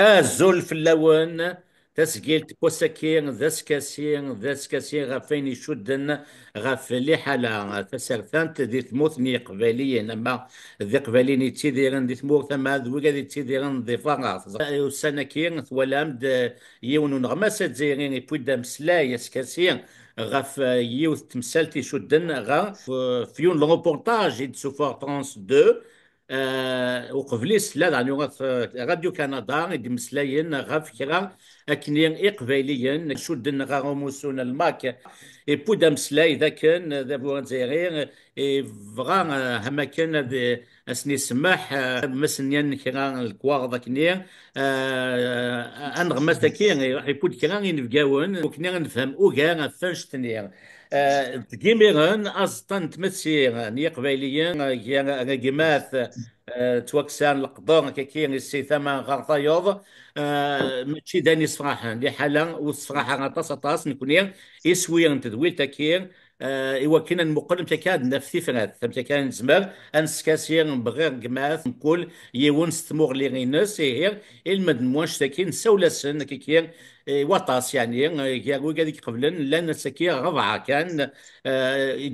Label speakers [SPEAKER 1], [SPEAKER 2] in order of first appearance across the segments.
[SPEAKER 1] الزول في اللون تسجيل كوساكين ذا سكاسين ذا سكاسين غفين يشدن غف اللي حالا تسرثانت ذي ثموثني قباليين اما ذي قباليين يتيديرن ذي ثمور ثما ذويقا ذي يتيديرن ذي فراغ وسنكين ثولامد يون نغماسة زيرين يبويدا مسلاي سكاسين غف يوث تمثالتي شدن فيون لوبورتاج يتسوفور فرانس 2. وقبليس لا يعني راديو كندا يدمسلاين غاف كرا اكني اقباليا شدن غا موسون الماك بودا مسلاي ذا كان ذا بوان زيغير فغا هما كان اسني سماح مسنيان كرا الكواغ ذاكني انغمس ذاكي راح يبود كرا ينفقاون وكنا نفهم اوغا فاش تنير تجيميرن أصلا تمثل نيا قبيليين يا رجمات توكسان القدور كاين السي ثمن غرطيوض ماشي داني صراحة دي حالة والصراحة غطاس طاس نكون يسوي انت دويل تكير إوا كنا المقلم تكاد نفسي فرات ثم تكاد زمر أنسكاسير بغير جماث نقول يون ستمور لي غينس هي المد موش تكين سولسن كيكير وطاس يعني يقول هذيك قبلا لان سكير رضعة كان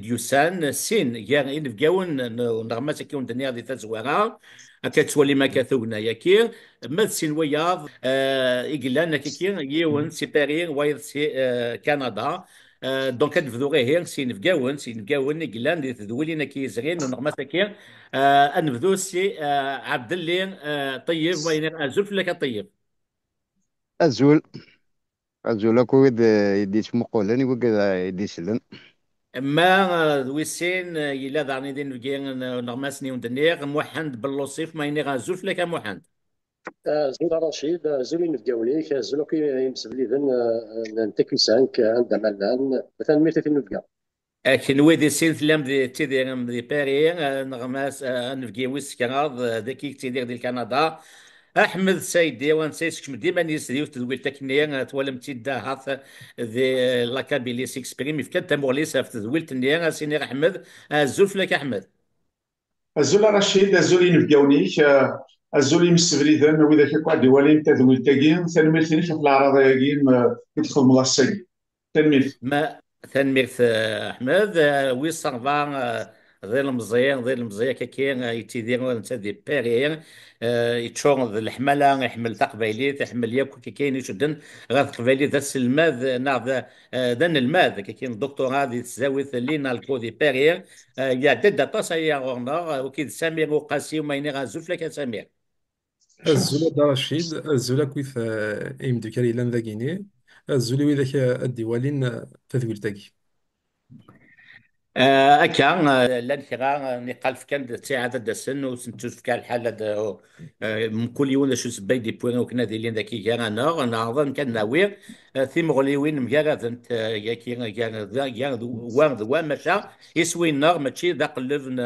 [SPEAKER 1] ديوسان سين يعني إن فقاون نغمة سكيون دنيا دي تزوارا كتولي ما كثونا ياكير مد سين وياض إقلان كيكير يون سيبارين وايض سي كندا دونك كتفذو غير هير سين فقاون إقلان دي تذولينا كيزغين ونغمة سكير أنفذو سي عبد اللي طيب وين أزوف لك طيب
[SPEAKER 2] الزول الزول كويد يديش مقولني وقد يديش لن.
[SPEAKER 1] ما ويسين يلا دعني دين فجين نغماسني وندنيغ موحد بالوصيف ما ينيغ زوف لك موحد
[SPEAKER 3] زول رشيد زول نفقاوليك زول كي يمسبلي ذن نتكل سانك عند ملان مثلا ميتة نفقا.
[SPEAKER 1] لكن ويدي سين ثلام دي تيدير دي باري نغماس نفجي ويس كناض ذاكي تيدير دي كندا احمد سيدي وان سيسك ديما نيسديو تدويل تكنيا تولم تيدا هاث ذي لاكابيلي سيكسبريم في كانت مورليس في تدويل تنيا سيني احمد زوف لك احمد
[SPEAKER 4] الزول رشيد الزول ينفقاونيك الزول يمسفريدن وإذا كاكو دوالين تذويل تاكين تنميتني في الأعراض ياكين يدخل ملاصقي تنميت.
[SPEAKER 1] ما تنميرت احمد وي صغبا ذي المزيان كاكين يتيدير انت دي بيرير يتشون ذي الحملة يحمل تقبيليت يحمل ياكو كاكين يشدن غير تقبيليت ذا الماذ ناض ذن الماذ كاكين الدكتور هذه تزاويت لينا الكودي بيرير يا دد طاسا يا غورنا وكيد سمير وقاسي وما يني غازوف لك سمير
[SPEAKER 5] الزولة دا رشيد الزولة كيف ايم دوكالي لان ذا كيني الزولة وذاك الديوالين تذويل تاكي.
[SPEAKER 1] أكا لان كغا نقال في كان تاع عدد السن وسنتوش في كان الحالة من كل يوم شو سباي دي بوين وكنا ديالين ذاكي كان انا اظن كان ناوي ثيم غليوين مجرد انت ياكي يا وان مشى يسوي النار ماشي ذا قلب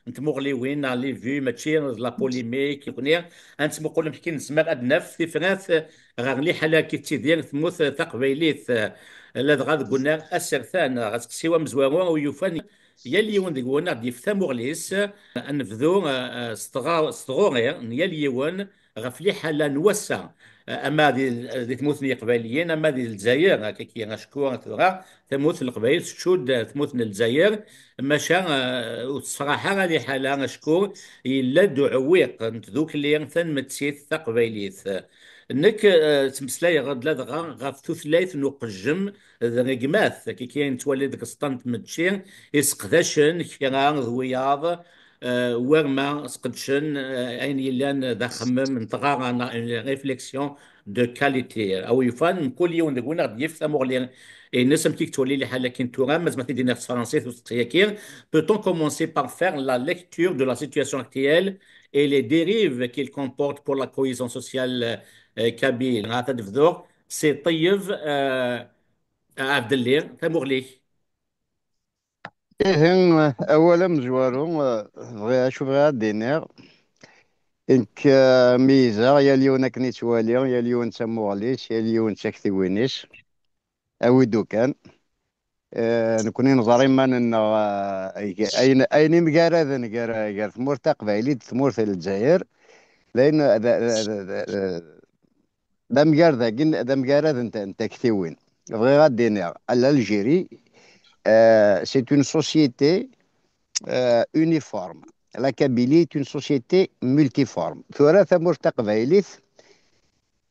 [SPEAKER 1] انت مغليوين على لي في ماشي لا بوليميك يقول انت مقول محكي نسمع ادناف في فرنسا غير حاله كي تيدير ثموث تقبيليت لا غاد قلنا السرثان غاسك سوا مزوارون ويوفاني يلي ون ديك ونا دي فتامو غليس انفذو ستغوغير يلي ون غفلي حالا نوسع اما دي تموثني قباليين اما دي الجزائر كي غشكور ترى تموث القبائل تشود تموثن الجزائر ماشا والصراحه غادي حالا غشكور الا دعويق ذوك اللي ينثن متسيث قبايليث نك تمسلاي غد لا غاف ثلاث نقجم ذا قماث كي كاين تولي ديك سطنت متشي يسقداشن كيرا ضوياض ورما سقدشن اين يلان ذا خمم نطغى ريفليكسيون دو كاليتي او يفان كل يوم نقول غادي يفهموا لي الناس كيك تولي لي حاله كي نتورا مازال تدينا في فرنسي وتسيكير peut-on commencer par faire la lecture de la situation actuelle et les dérives qu'il comporte pour la cohésion sociale kabyle هذا الفذوق سي طيب عبد الليل تمغلي
[SPEAKER 2] إيه أولا مزوارو بغي أشوف غير دينير إنك ميزة يا ليون كني توالي يا ليون تسموغليش يا ليون تشكتي وينيش أويدو كان نكوني نظري ما أن أين مقارا ثمور تقبايلي ثمور في الجزائر لأن دمقار انت كثيوين بغي غادي على الجيري. C'est une société uniforme. La Kabylie est une société multiforme. ثلاثة مرتقبة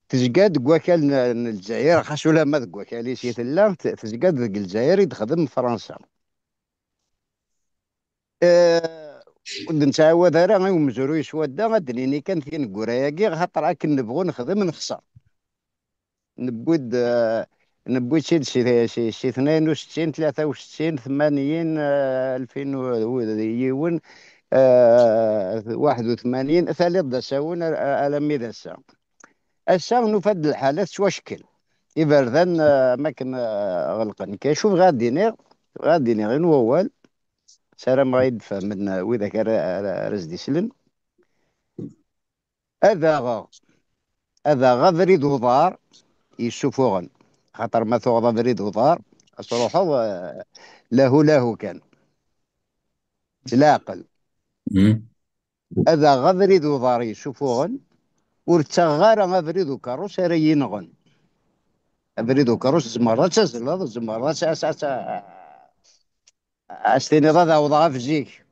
[SPEAKER 2] تزقاد كواكال الجزائر خاصو لا ما كواكال سي لا تزقاد ذاك الجزائر يتخدم فرنسا. نتعاود راه ومزرو يسودا غادنيني كان فين كوراياكي خاطر كي نبغوا نخدم نخسر. نبود نبود شي 62 63 80 2000 يون 81 ثالث دساون على ميداسا. السا نفد الحالات شواشكل إبردان ما كان غلقن كيشوف غادي نير غير نوال سلام غايد فمن وإذا كان رزدي سلن هذا غذري دوضار يسوفوغن خاطر ما ثوغ ضريد وضار أصروحو له كان العقل. هذا غذري دوضار يسوفوغن ورتغار غذري دو كاروس ريينغن غذري دو كاروس زمرات زلط زمرات استيني ضاذا وضع في زيك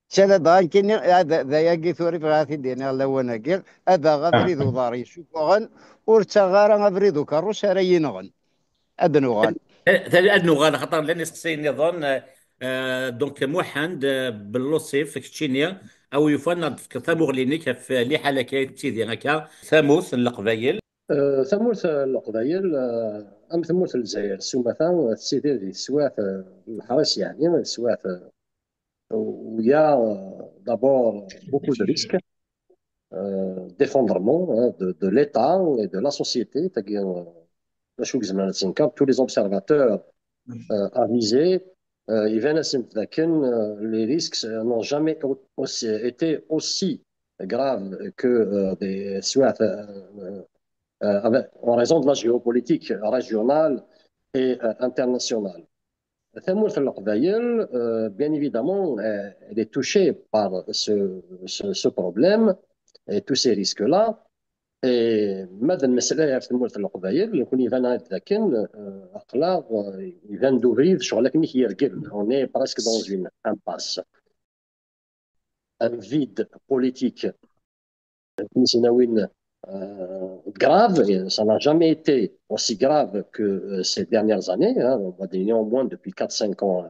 [SPEAKER 2] سلا ضان كني ذا يجي ثوري في غاثي دينا لوانا كير هذا غذري دوضار يسوفوغن ورتغار غذري دو كاروس ريينغن أدنوغان.
[SPEAKER 1] ادنو غانا خاطر لاني سقسيني نظن دونك موحد باللوصيف في كتشينيا او يفنى في ثامور لينيك في اللي حاله كاين تيدي هكا ثاموث القبايل.
[SPEAKER 3] ثمورث القبائل أم ثمورث الجزائر مثلا تسيدي دي سواث الحرس يعني سواث ويا d'abord beaucoup de risques d'effondrement de l'État et de la société. Tous les observateurs avisés les risques n'ont jamais été aussi graves que des SWAT en raison de la géopolitique régionale et internationale. Thamour al-Qbaïl, bien évidemment, elle est touchée par ce problème et tous ces risques-là. Et ماذا المسألة في تمورة القبائل يكون يبان لكن أخلاق يبان دوغريد شغل كني يرقل. On est presque dans une impasse, un vide politique grave. Et ça n'a jamais été aussi grave que ces dernières années, hein. On voit néanmoins depuis 4-5 ans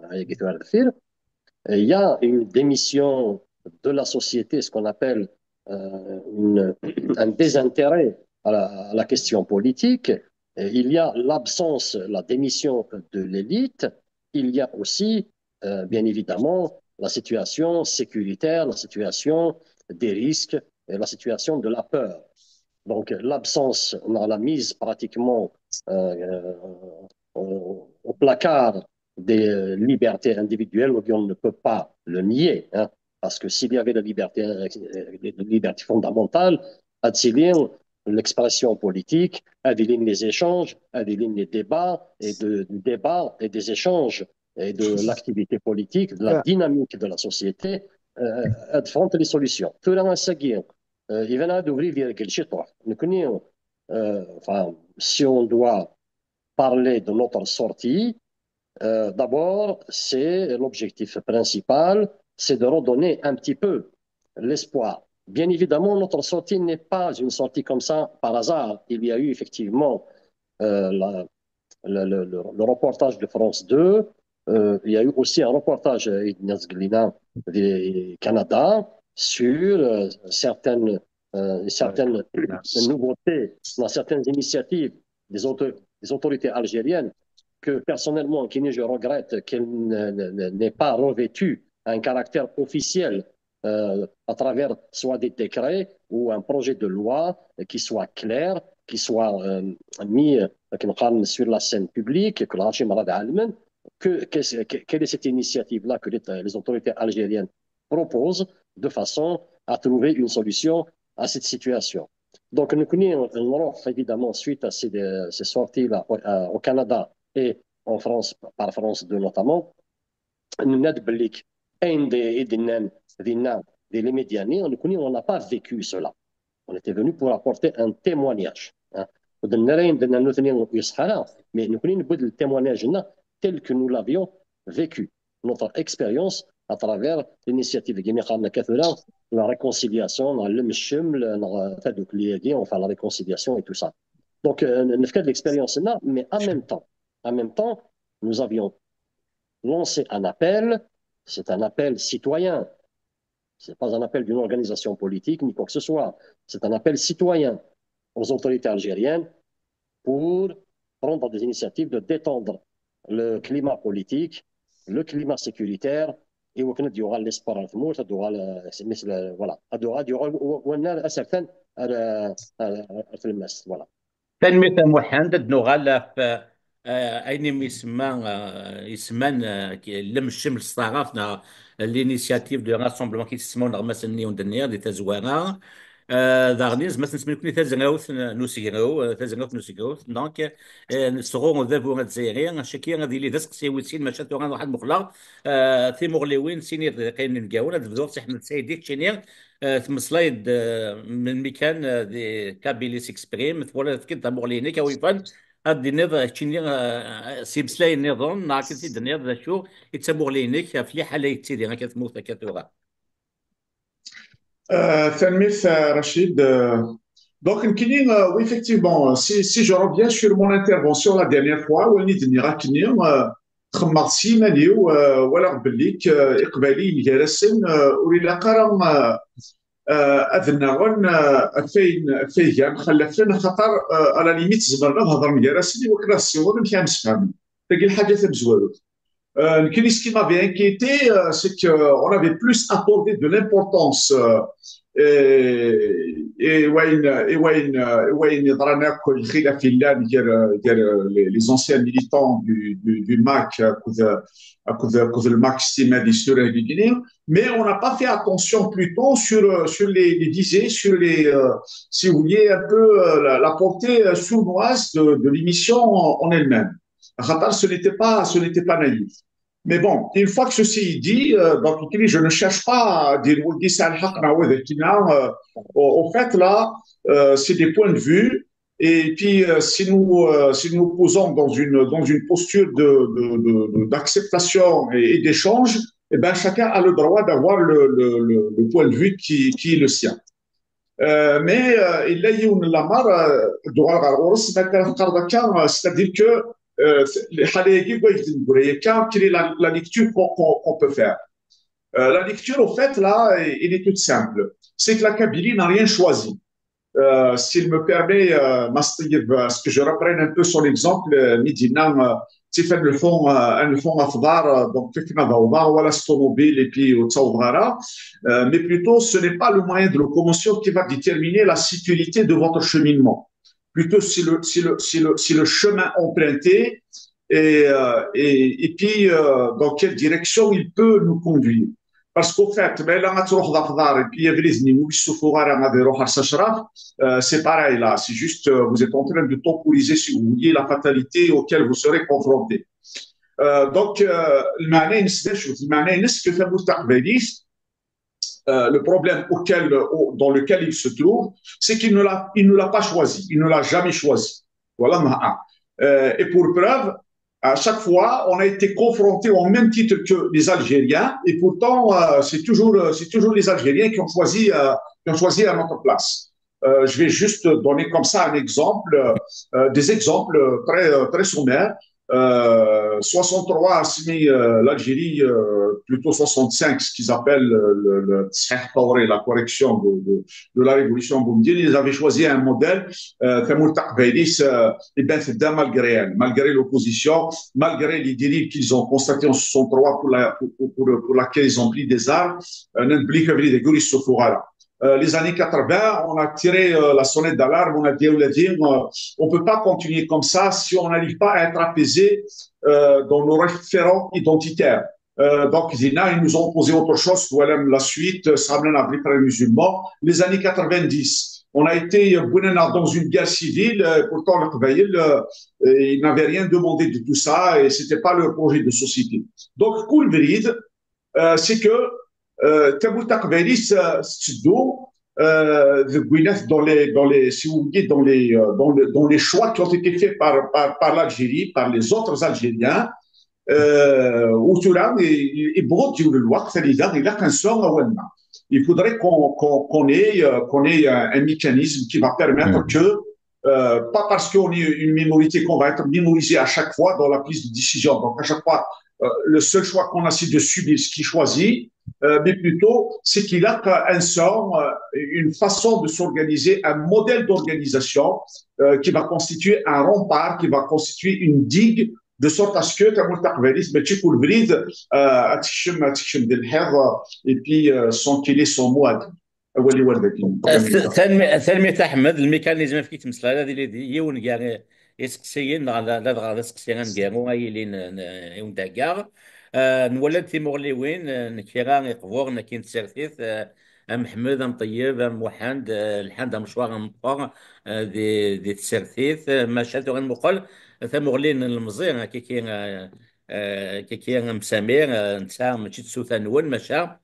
[SPEAKER 3] il y a une démission de la société, ce qu'on appelle un désintérêt à la question politique. Et il y a l'absence, la démission de l'élite. Il y a aussi, bien évidemment, la situation sécuritaire, la situation des risques et la situation de la peur. Donc l'absence, on a la mise pratiquement au placard des libertés individuelles, on ne peut pas le nier, hein, parce que s'il y avait la liberté fondamentale, l'expression politique, les échanges, les débats, et du débat et des échanges et de l'activité politique, de la dynamique de la société, affrontent les solutions. Si on doit parler de notre sortie, d'abord, c'est l'objectif principal, c'est de redonner un petit peu l'espoir. Bien évidemment, notre sortie n'est pas une sortie comme ça par hasard. Il y a eu effectivement le reportage de France 2. Il y a eu aussi un reportage du Canada sur certaines nouveautés, dans certaines initiatives des autorités algériennes que personnellement, je regrette qu'elle n'ait pas revêtu un caractère officiel à travers soit des décrets ou un projet de loi qui soit clair, qui soit mis sur la scène publique, quelle est cette initiative-là que les autorités algériennes proposent de façon à trouver une solution à cette situation. Donc, nous connaissons évidemment, suite à ces sorties-là au Canada et en France, par France 2 notamment, nous on n'a pas vécu cela. On était venu pour apporter un témoignage. Mais nous connaissons le témoignage tel que nous l'avions vécu, notre expérience à travers l'initiative de la réconciliation, enfin la réconciliation et tout ça. Donc, nous avons l'expérience là, mais en même temps, nous avions lancé un appel. C'est un appel citoyen. Ce n'est pas un appel d'une organisation politique ni quoi que ce soit. C'est un appel citoyen aux autorités algériennes pour prendre des initiatives de détendre le climat politique, le climat sécuritaire, et il y aura l'espoir, voilà, il y aura un certain voilà.
[SPEAKER 1] تنمية محدد نغالا في أين يسمى يسمان لم الشمل الصغافنا الانيسياتيف دو راسومبلمون كيسمون غماس النيون دنيا دي تزوانا داغنيز مثلا سميكوني تازنغاوث نوسيغاو تازنغاوث نوسيغاوث دونك نسغو ذابو الجزائريين شكي غادي لي داسك سي ويتسين ماشا تو واحد مخلا ثيمورليوين سينير قاين نلقاو تبدو سي احمد سعيد ديك تشينير ثم سلايد من مكان دي كابيلي سيكسبريم ولا كنت مغليني كويفان هاد النظام تشيني سيبسلاي النظام ناكل النظام شو يتسمو لينيك في لي حاله يتسيدي غا كتموت كتوغا
[SPEAKER 4] Tanmith Rachid. Donc, oui, effectivement, si je reviens sur mon intervention la dernière fois, où il y a خمرت سيماني ولا قبليك إقبالي جالسين ولا قرام أذنغن فين خلفنا خطر على ليميت زمرنا بهضر مجالسين وكنا السيور مكان مسفهم تلقي الحاجة تبزوالو. Ce qui m'avait inquiété, c'est qu'on avait plus accordé de l'importance les anciens militants du MAC, le MAC mais on n'a pas fait attention plutôt sur les visées, sur les, si vous voulez, un peu la portée sournoise de l'émission en elle-même. Ce n'était pas naïf. Mais bon, une fois que ceci est dit, donc, je ne cherche pas à dire au fait, là, c'est des points de vue. Et puis, si nous posons dans une posture d'acceptation et d'échange, eh ben, chacun a le droit d'avoir le point de vue qui est le sien. Mais il y a une lamar, c'est-à-dire que quelle est la lecture qu'on peut faire. La lecture, au fait, là, elle est toute simple. C'est que la Kabylie n'a rien choisi. S'il me permet, ce que je reprenne un peu son exemple, Midina, c'est fait le fond Afdar, donc voilà automobile et puis mais plutôt, ce n'est pas le moyen de locomotion qui va déterminer la sécurité de votre cheminement. Plutôt si le chemin emprunté et puis dans quelle direction il peut nous conduire. Parce qu'au fait, c'est pareil là, c'est juste vous êtes en train de temporiser si vous vouliez la fatalité auquel vous serez confronté. Donc, le problème dans lequel il se trouve, c'est qu'il ne l'a pas choisi, il ne l'a jamais choisi. Voilà. Et pour preuve, à chaque fois, on a été confronté au même titre que les Algériens, et pourtant, c'est toujours les Algériens qui ont choisi à notre place. Je vais juste donner comme ça un exemple, des exemples très sommaires. 63 a signé l'Algérie, plutôt 65, ce qu'ils appellent la correction de la révolution boumedienne. Ils avaient choisi un modèle, malgré l'opposition, malgré les dérives qu'ils ont constatées en 63 pour laquelle ils ont pris des armes, les années 80, on a tiré la sonnette d'alarme, on a dit, on ne peut pas continuer comme ça si on n'arrive pas à être apaisé dans nos référents identitaires. Donc, ils nous ont opposé autre chose, voilà la suite, musulman. Les années 90, on a été dans une guerre civile, pourtant le Qabaïl, ils n'avaient rien demandé de tout ça et c'était pas leur projet de société. Donc, cool c'est que Taboul Takbaïlis, si vous voulez, dans les choix qui ont été faits par l'Algérie, par les autres Algériens, وتلعب يبغض يجيو للوقت لذا إلا كان سون أولنا. Il faudrait qu'on ait un mécanisme qui va permettre que, pas parce qu'on est une minorité qu'on va être minorisé à chaque fois dans la prise de décision. Donc, à chaque fois, le seul choix qu'on a, c'est de subir ce qu'il choisit, mais plutôt, c'est qu'il a un sort, une façon de s'organiser, un modèle d'organisation qui va constituer un rempart, qui va constituer une digue de sorte à ce que tu as ماشي كل بريد تكشم ديال الحيط et puis sans qu'il ait son mot à dire هو اللي ورد
[SPEAKER 1] ثاني احمد الميكانيزم في كيتمسلا هذه اللي يون كاع يسقسيين لا دغا سقسيان كاع اي لين يون داكا نولد تيمور لي وين نكيرا يقبور نكين تسرثيث ام محمد ام طيب ام وحند الحند ام مشوار ام مطار دي تسرثيث ما شاتو غنمقل ثمغلين المزير كي مسامير نتا ماشي تسوثا نون ماشا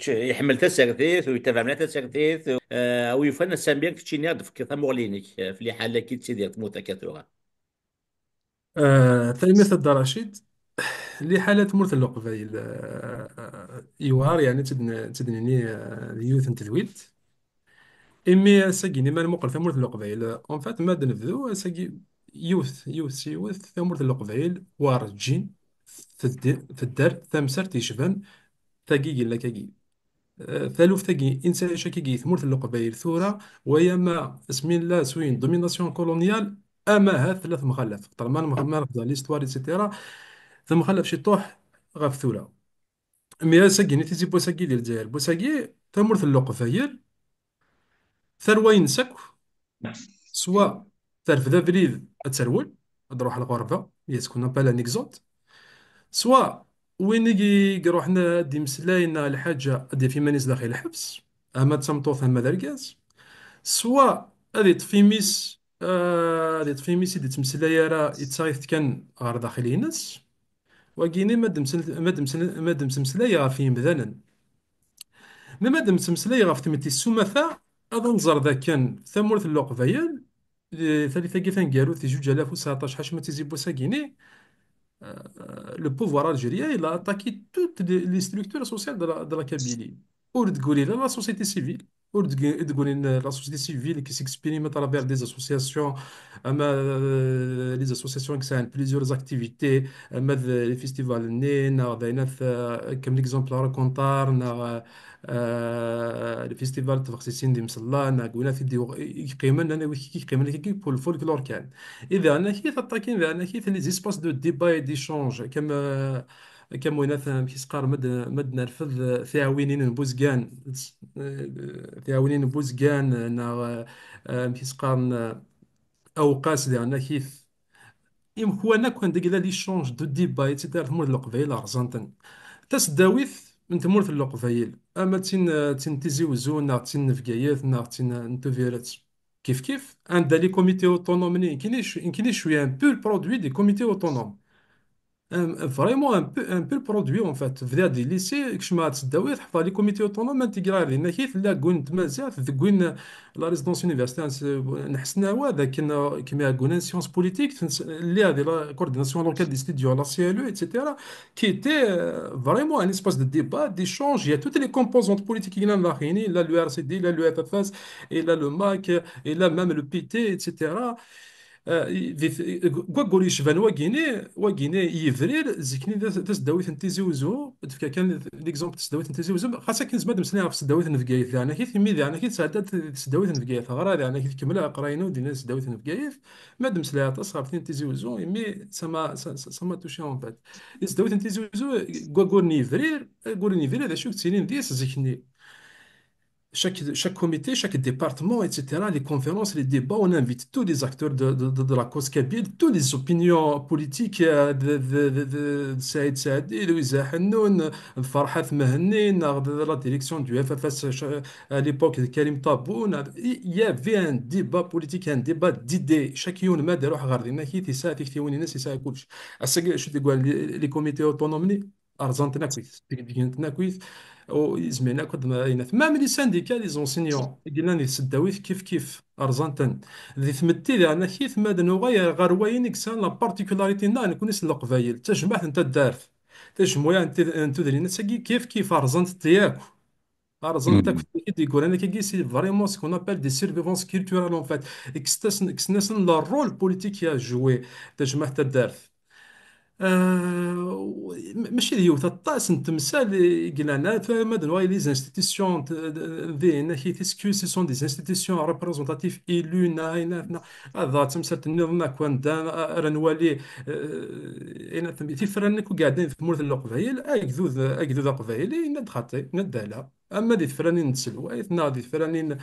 [SPEAKER 1] يحمل تسرثيث ويتابع مع تسرثيث او يفن سامبير كتشيني دفك ثمغلينك في اللي حاله كي تسيدير تموت كثوره.
[SPEAKER 5] ثاني مثل رشيد اللي حالات مرث اللقبيل يوار يعني تدنيني اليوث نتذويت إمي ساقيني ما المقل ثمورة القبائل اون فات ما نبذو ساقي يوث ثمورة القبائل وارجين في الدار ثمسر تيشفان ثاقي لا كاقي ثالوث ثاقي إنسان شاكي ثمورة القبائل ثورة ويا ما اسم الله سوين دوميناسيون كولونيال أما هاد ثلاث مخلف طالما ما نبدا ليستوار إتسيتيرا ثم مخلف شي طوح غاف ثورة مي ساقي نتيزي بوساقي ديال الجزائر بوساقي ثمورة القبائل ثروين سكو سوا تعرف ذا بريد تسرول تروح الغربة يسكن با لانيكزوت سوا وين يجي روحنا دي مسلاينا الحاجة دي في مانيس داخل الحبس اما تسمطوث اما دركاز سوا هذه تفيميس هذه تفيميس دي تمسلايا راه يتصايف كان غير داخل الناس وكيني ما دم مسلايا فيهم بذانا ما مادام تمسلاي غف تمتي السمثة أظن زر ذا كان ثمورة اللقبيل ثالثة كيفان قالوا في 2019 حاش ما تيزي بوساكيني le pouvoir algérien il a attaqué toutes les structures sociales de la Kabylie. Ou تقولي la société civile ou تقولي la société civile qui s'exprime à travers des associations les associations qui ont plusieurs activités les festivals comme l'exemple à raconter le festival تفخسيسين دي مصلى قلنا في دي قيمة أنا وكي قيمة كي بول فولكلور كان إذا أنا كي تطاكين إذا أنا كي في لي زيسباس دو ديبا ديشونج كما مثلا كي سقار مد نرفض ثاوينين بوزقان ثاوينين بوزقان نا كي سقار أوقاس لأن كيف إم هو أنا كون دقيقة لي شونج دو ديبا إتسيتيرا تمر القبيلة رزانتن تسداويث من تمور في القبيل اما تين تيزي وزونا تين نفقايات تين نتوفيرات كيف عندها لي كوميتي اوتونوم كاينين شويه ان بو البرودوي دي كوميتي اوتونوم فريمون ان بو البرودوي اون فات في دي ليسي كش ما تسداوي تحفظ لي كوميتي اوتونوم انتيغرال لان كيف لا كون تمازال كون لا ريزيدونس يونيفرسيتي نحسنا هو ذاك كيما كون سيونس بوليتيك اللي هذه لا كورديناسيون لوكال دي ستوديو لا سي ال او ايتترا كي تي فريمون ان اسباس دو ديبا ديشونج يا توت لي كومبوزونت بوليتيك كي لاخرين لا لو ار سي دي لا لو اف اف اس et là le MAC et là même le PT etc كوكولي شفان واكيني يفرير زكني تسداويت نتيزي وزو تفكا كان ليكزومبل تسداويت نتيزي وزو خاصة كنت مادام سنين في تسداويت نفكايث يعني كي ثمي يعني كي تساعدت تسداويت نفكايث غرا يعني كي تكملها قراينو دينا تسداويت نفكايث مادام سلاها تصغر في نتيزي وزو مي سما توشي اون فات تسداويت نتيزي وزو كوكولني يفرير هذا شوف تسينين ديس زكني chaque comité, chaque département, etc., les conférences, les débats, on invite tous les acteurs de la cause kabyle, toutes les opinions politiques de Saïd Saadi, Louisa Hannoun, Farhat Mehenni, de la direction du FFS à l'époque de Karim Taboun. Il y avait un débat politique, un débat d'idées. Chacun ما داروح غير دينا كي تساعد يكتيون الناس يساعد كلش. أسا شو تقول les comités autonomes ارزانتنا كويس ديكنا كويس وزمينا كود ما ينات ما من سانديكا لي زونسينيون قلنا لي سداويت كيف ارزانتن ذي ثمتي لي انا كيف ما دنوغا غروين اكسان لا بارتيكولاريتي نا نكون اسم القبايل تجمع انت الدارف تجمع انت ذي نسقي كيف ارزانت تياك ارزانتا
[SPEAKER 1] مم.
[SPEAKER 5] كنت يقول انا كي سي فريمون سكون ابل دي سيرفيفونس كولتورال اون فات اكستسن لا رول بوليتيك يا جوي تجمع الدارف ماشي ديوث الطاس نتمثال قلنا فما دنواي لي انستيتيسيون ذي كي تسكيو سي سون دي انستيتيسيون ريبريزونتاتيف ايلو ناينا هذا تمثال النظام كون دا رنوالي انا تيفرنك وقاعدين في مورث القبايل اكذوذ قبايلي ند خاطي ندالا اما دي فرانين نتسلوا دي فرانين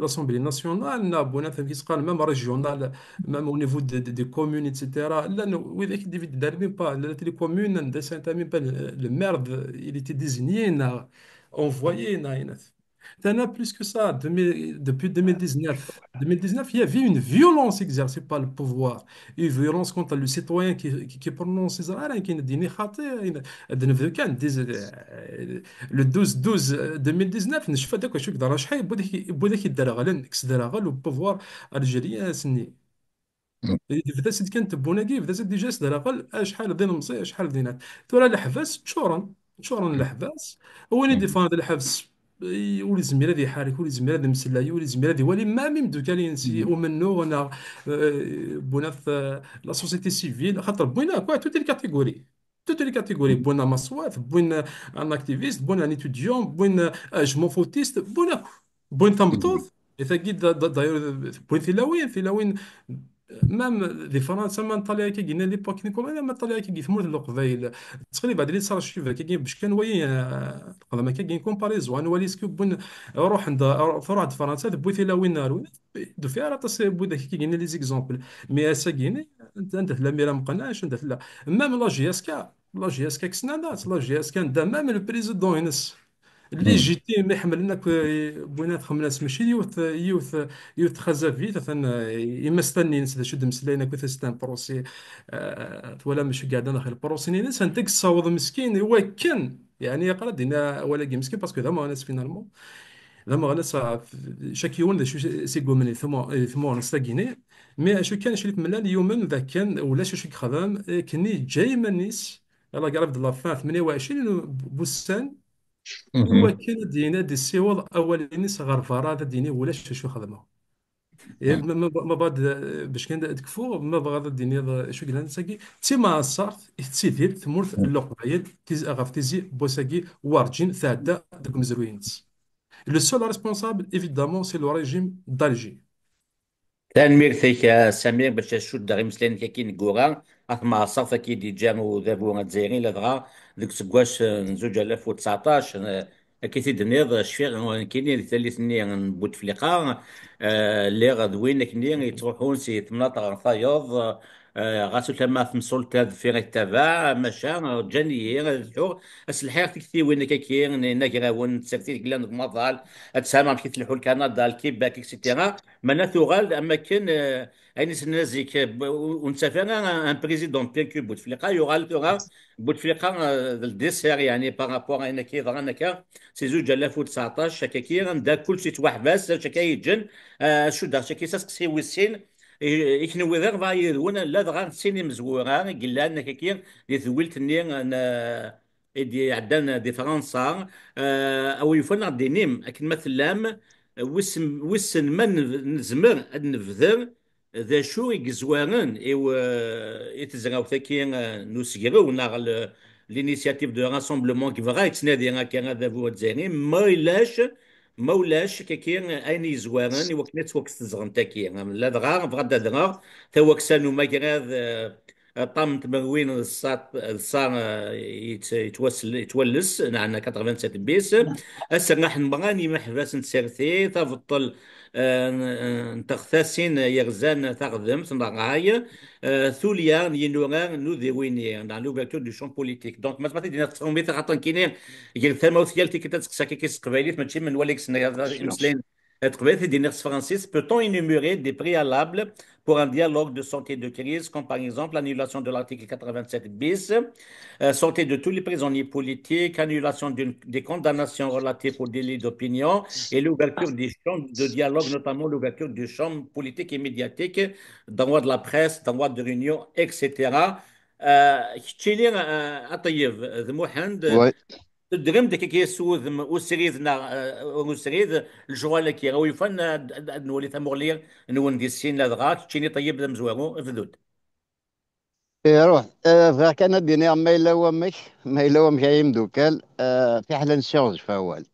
[SPEAKER 5] لاسومبلي ناسيونال نابونا ثم قال ميم ريجيونال même au niveau des communes, etc. Là, oui, avec David Darwin, pas les communes, même pas le maire, il était désigné, envoyé, T'en as plus que ça. Depuis 2019, il y avait une violence exercée par le pouvoir. Une violence contre le citoyen qui prononce ses arrêts, qui ne dit ni khaté, le 12 2019 نشوف هذاك واش يقدر شحال بدا كيدار غلن كس دار غل البوفوار الجيريان سني بدا سيد كانت بوناكي بدا سيد ديجا سد الاقل شحال دين مصي شحال دينات ترى الحبس تشورن الحبس وين دي فان الحبس ولي زميله دي حارك ولي زميله دي مسلاي ولي زميله دي ولي ما ميم دوكا لي نسي ومنو انا بونا في لا سوسيتي سيفيل خاطر بونا كوا توتي لي كاتيجوري بونا مصوات بونا ان اكتيفيست بونا ان اتوديون بونا جمون فوتيست بونا بوين تمطوط ثقيل داير بوين في لوين مام دي فرنسا ما نطلع كي قلنا ليبوك نيكول انا ما نطلع كي ثمور القبائل تقريبا بعد اللي صار الشيف كي باش كان وي قدام كي كومباريزون ولي سكو بون روح عند روح عند فرنسا بوثي لا وين نارو دو فيها راه تصيب بودا كي قلنا لي زيكزامبل مي اسا كيني انت لا ميرا مقناش انت لا مام لا جي اس كا كسنا لا جي اس كا دا مام البريزيدون ينس الليجيتيم يحمل لك بوينات خملاس ماشي يوث خزافي مثلا يمستني نسد شد مسلينا كنت ستان بروسي ولا مش قاعد انا خير بروسي ناس انت تصاوض مسكين هو كان يعني يقرا دينا ولا مسكين باسكو ذا ما ناس فينالمون ذا ما ناس شاكيون ذا شو سيغو من ثمو نستاكيني مي شو كان شريت من اليوم ذا كان ولا شو خدام كني جاي من نيس يلا قرب الله 28 بوسان هو
[SPEAKER 1] مم.
[SPEAKER 5] كان دينا دي السيوض اولين صغار فراد ديني ولا شو خدمه يعني ما بعد باش كان تكفو ما بغا ديني شو قلنا نساقي تيما صارت تسيدير ثمورت اللقبايل غاف تيزي بوساقي وارجين ثادا دوك مزروين لو سول ريسبونسابل ايفيدامون سي لو ريجيم دالجي
[SPEAKER 1] تنمير فيك سمير باش تشد غير مسلين كي نقورا ما صافا كي دي جامو ذابو الجزائري لدغا ذيك سكواش نزوج 2019 كي تدنيض شفيغ كيني ثالث ني بوتفليقه اللي غدوين كني تروحون سي مناطق فايض غاسو تما في مسلطة في التبع ماشا جاني الحور الحياة كثير وين كاكي ناكراون تسكتي كلان مظال تسامع كي تلحو كندا الكيباك اكسيتيرا مانا ثغال اما كان اين سنازيك ونسافر ان بريزيدون بيان كو بوتفليقه يغال ثغا بوتفليقه الديسير يعني بارابور انا كي ضغنك سي زوج 2019 شكاكي دا كل شيء توحباس شكاي جن شو دا شكاي ساسكسي ويسين يكنو غير فاير وانا لا دغا سيني مزورا قال لنا كيكير دي ثويلت ني انا دي عندنا دي فرنسا او يفنا دي نيم اكن مثلا وسن من نزمر ad نفذر ذا شو يجزوارن ايو يتزراو ثاكي نوسيرو ناغ لينيسياتيف دو راسمبلمون كي فغا يتنادي كان هذا هو الجزائري ما ولاش كاين اين يزوارن وكنت وقت تزغن تاكي لا دغا فغدا دغا تا وكسانو ما كراد طام تمروين الصار يتولس نعنا 87 بيس هسه راح نبغاني محباس نسرثي تفضل نتغثاسين يغزان تغذم تنغاي ثوليا ينوغا نوذي ويني dans l'ouverture du champ politique دونك ما تبغي دينا تخومي خاطر كاينين غير ثما وثيالتي كي تسقسا كي قبايليت ماشي من وليك سنه مسلين Peut-on énumérer des préalables pour un dialogue de sortie de crise, comme par exemple l'annulation de l'article 87 bis, sortie de tous les prisonniers politiques, annulation des condamnations relatives aux délits d'opinion et l'ouverture des champs de dialogue, notamment l'ouverture des champs politiques et médiatiques, d'envoi de la presse, d'envoi de réunions, etc. كتشيلي أطيب ذموحند
[SPEAKER 2] Ouais.
[SPEAKER 1] تدغم ديك كيسوذ وسريد وسريد الجوال كي غوي فن نولي ثمغلير نون دي السين لا دغا تشيني طيب ذم زوارو فدود.
[SPEAKER 2] يروح فكان ديني ما إلا ومك ما إلا ومك أيام دوكال في حال نسيوز فاول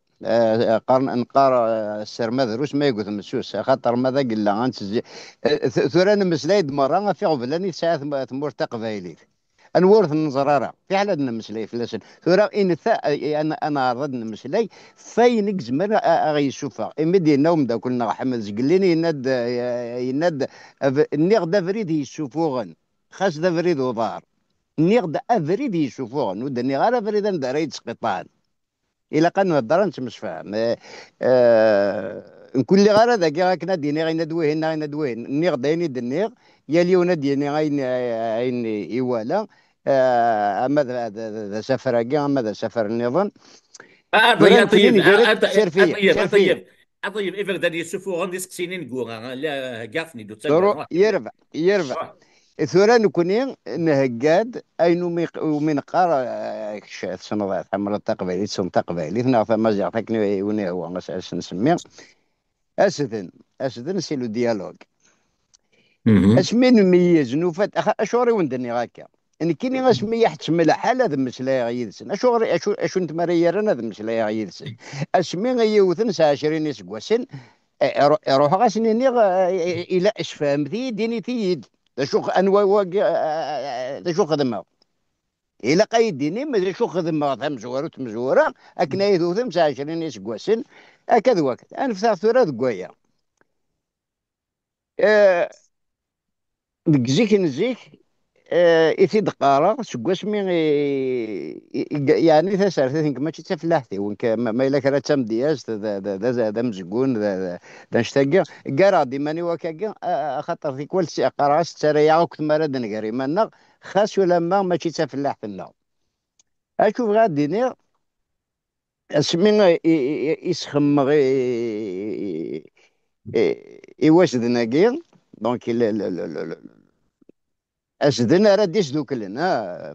[SPEAKER 2] قرن نقار السر ماذا روس ما يقول مسوس خاطر ماذا قال لا انت ثوران مسلايد مرة في غفلاني ساعة ثمور تقبايلي انورث النزرارة في حال نمسلاي فلاسن ثورا ان انا رد نمسلاي فين زمر غيشوفها امدي النوم دا كنا حمد زقليني يند النيغ دا فريد يشوفوغن خاص دا فريد وضار النيغ دا افريد يشوفوغن ود النيغ على فريد دا ريد سقطان الى قد نهضر انت مش فاهم نكون لي غير هذاك راك ديني غير ندويه هنا غير ندويه النيغ دايني النيغ يا اليوم ديني غين ايوالا اما ذا سفر اما ذا سفر النظام
[SPEAKER 1] طيب
[SPEAKER 2] دوران
[SPEAKER 1] طيب
[SPEAKER 2] كليني جاري سير فيا
[SPEAKER 1] طيب
[SPEAKER 2] سير فيا
[SPEAKER 1] طيب طيب إذا داني يسوفو غندي سكسينين كورا لا قافني دو
[SPEAKER 2] درو
[SPEAKER 1] تسقى.
[SPEAKER 2] يرفع يرفع ثورة نكوني نهجاد أينو من قارة كشات سنوات حمر التقبيلي سن تقبيلي ثنا فما جاتكني وني هو مسألة نسميه أسدن سيلو ديالوج اسمين ميز نوفات اشوري وندني غاكا ان كيني غاسمي حتسمى حال هذا مسلا غيدسن اشوري اشو انت مريرنا هذا مسلا غيدسن اسمي غيوثن 20 سكواسن روح غاسني الى اشفام ذي ديني تيد شو انوا شو خدمه الى قايد ديني ما شو خدمه فهم زوار وتمزوره اكنا يثوثم 20 سكواسن هكذا وقت انا في ثورة قويه ديك زيك نزيك إثي دقارة سكواس مي يعني ثاسر ماشي تفلاحتي وانك ما إلا كرا تم دياز ذا مزقون ذا نشتاقي قرا دي ماني وكاكا خاطر في كل قراص تريا وقت ما رد نقري منا خاص ولا ما ماشي تفلاحت لنا أشوف غادي نير اسمي يسخم إيواش ذناقير دونك أسدنا راه ديش دوكلن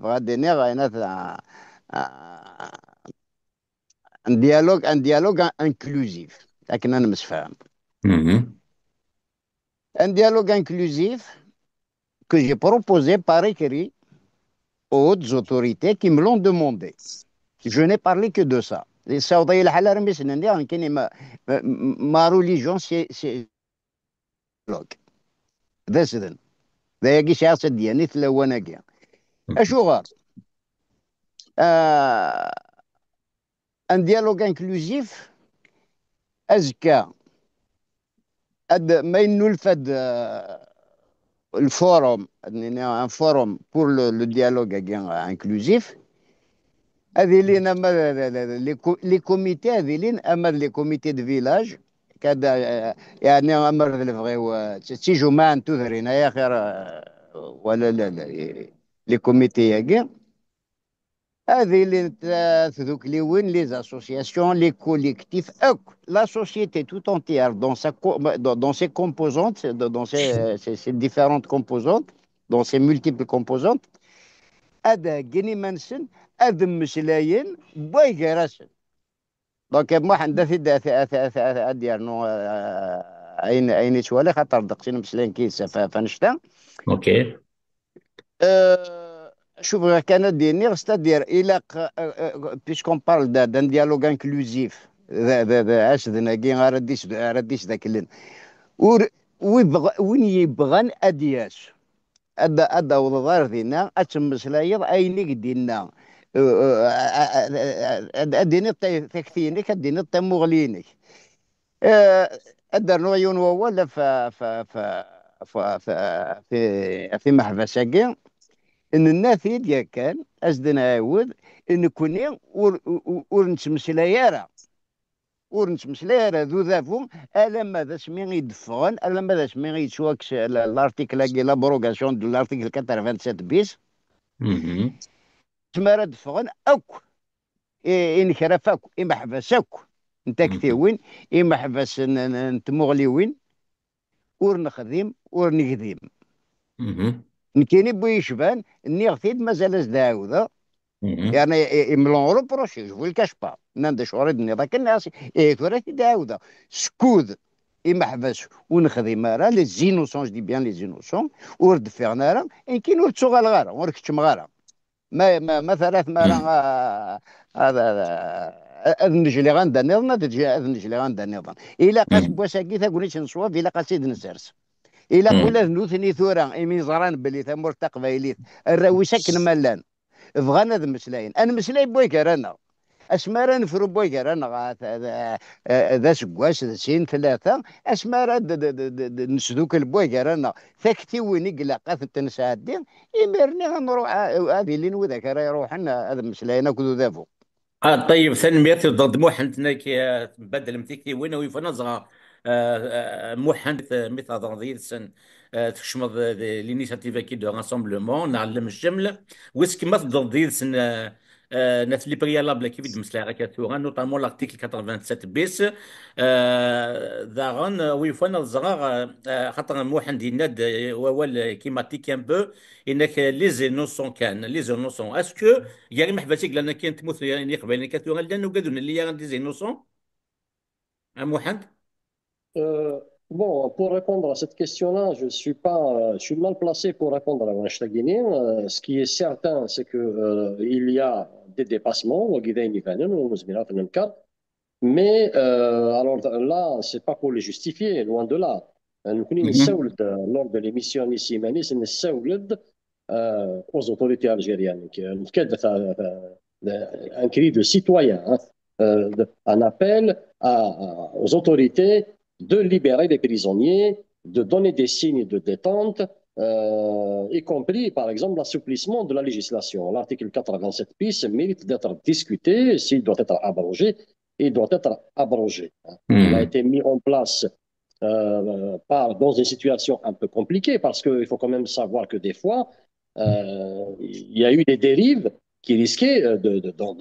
[SPEAKER 2] غادي غاينات ان ديالوج انكلوزيف لكن انا مش فاهم ان ديالوج انكلوزيف que j'ai proposé par écrit aux hautes autorités qui me l'ont demandé. Je n'ai parlé que de ça. السعودية الحالة رمي سنندي كاين ما روليجون سي لوك ذا سدن ذا يجي سياسة دياني تلوانا كيا اشو غار ان ديالوج انكلوزيف ازكى ما ينولفد الفورم ان فورم بور لو ديالوج انكلوزيف هذه لينا لي كوميتي هذه لين اما لي كوميتي دو فيلاج كذا يعني امر اللي بغيو تيجوا ما انتو ذرينا يا خير ولا لا لي كوميتي ياكي هذه اللي ذوك لي وين لي زاسوسياسيون لي كوليكتيف لا سوسيتي tout entière dans ses composantes dans ses différentes composantes dans ses multiples composantes هذا جيني منسن هذا مسلاين باي جراسن دونك ما حنا في ديالنا اين شوالي خاطر دقسين مسلاين كيس فنشتا
[SPEAKER 1] اوكي
[SPEAKER 2] شوف كان ديني ستادير الى بيسكون بارل دان ديالوج انكلوزيف ذا اش ذناكي غارديش ذاك اللين وين يبغان ادياش أدا وضار ذينا أتم مسلايض أينيك دينا أديني تكثينك أديني تمغلينك أدر نوعيون ولا في محبسة إن النافي ديال كان أزدنا عاود إن كوني ورنت مسلايارة ور نتمسلاي راه ذو ذافو الا ما ذا سمي يدفغن الا ما ذا سمي يتشواكس لارتيكل كي لابروغاسيون دو لارتيكل 87 بيس
[SPEAKER 1] Mhm.
[SPEAKER 2] تمارا دفغن اكو إن كرفاك إما حبسك أنت
[SPEAKER 1] Mhm.
[SPEAKER 2] كتيوين إما حبس نتمغليوين ور نخدم ور نقدم
[SPEAKER 1] Mhm.
[SPEAKER 2] نكيني بو يشبان اني غثيد مازال زداوذة
[SPEAKER 1] Mhm.
[SPEAKER 2] يعني يملون روبروشي جو الكاش با ناند شوريد ني ذاك الناس ثورة داوذة سكوذ إما حبس ونخدم راه لي زينوسون جدي بيان لي زينوسون ورد فيغنا راه إن كاين ور تسوغ الغارة ور كتشم غارة ما ثلاث مرة
[SPEAKER 1] Mhm.
[SPEAKER 2] هذا اذن نجلي غندا نظن تجي اذن نجلي غندا نظن الى قاس
[SPEAKER 1] Mhm.
[SPEAKER 2] بوساكي تقوليش نصواب الى قاس سيد نسرس الى قولا ذنوثني ثورا ايمي زران بلي ثمور تقبايليت الراوي ساكن ملان بغانا ذا مسلاين انا مسلاي بويكر انا اسمارا نفرو بويكر انا ذا سكواس ذا سين ثلاثه اسمارا نسدوك البويكر انا ثكتي وين قلاقات تنسادين يمرني غنروح هذه اللي نوذاك راه يروح لنا هذا مسلاينا كذو ذافو
[SPEAKER 1] طيب ثاني ميرتي ضد موحنت كي تبدل متيكي وين ويفا نزغى موحنت مثل ضغطي سن تشمض لينيشاتيف كي دو راسامبلومون نعلم الجمله ويسكي ما تضغطي سن ناس لي بريالابل كيف يد مسلا كثورا نوطامون لارتيكل 87 بيس ذاغن ويفا نزغى خاطر موحن يناد ووال كيما تيك ان بو انك لي زينوسون كان لي زينوسون اسكو يعني محبسك لان كاين تموت يعني قبل كثيرا لانه قالوا اللي غادي زي نوصون ام واحد.
[SPEAKER 3] Bon, pour répondre à cette question-là, je suis pas, je suis mal placé pour répondre à Wanchtagini. Ce qui est certain, c'est que il y a des dépassements, mais alors là, c'est pas pour les justifier, loin de là. Nous connaissons lors de l'émission ici, aux autorités algériennes, un cri de citoyen, hein, un appel aux autorités de libérer les prisonniers, de donner des signes de détente, y compris par exemple l'assouplissement de la législation. L'article 87 bis mérite d'être discuté, s'il doit être abrogé, il doit être abrogé. Il a été mis en place dans une situation un peu compliquée parce qu'il faut quand même savoir que des fois, il y a eu des dérives qui risquaient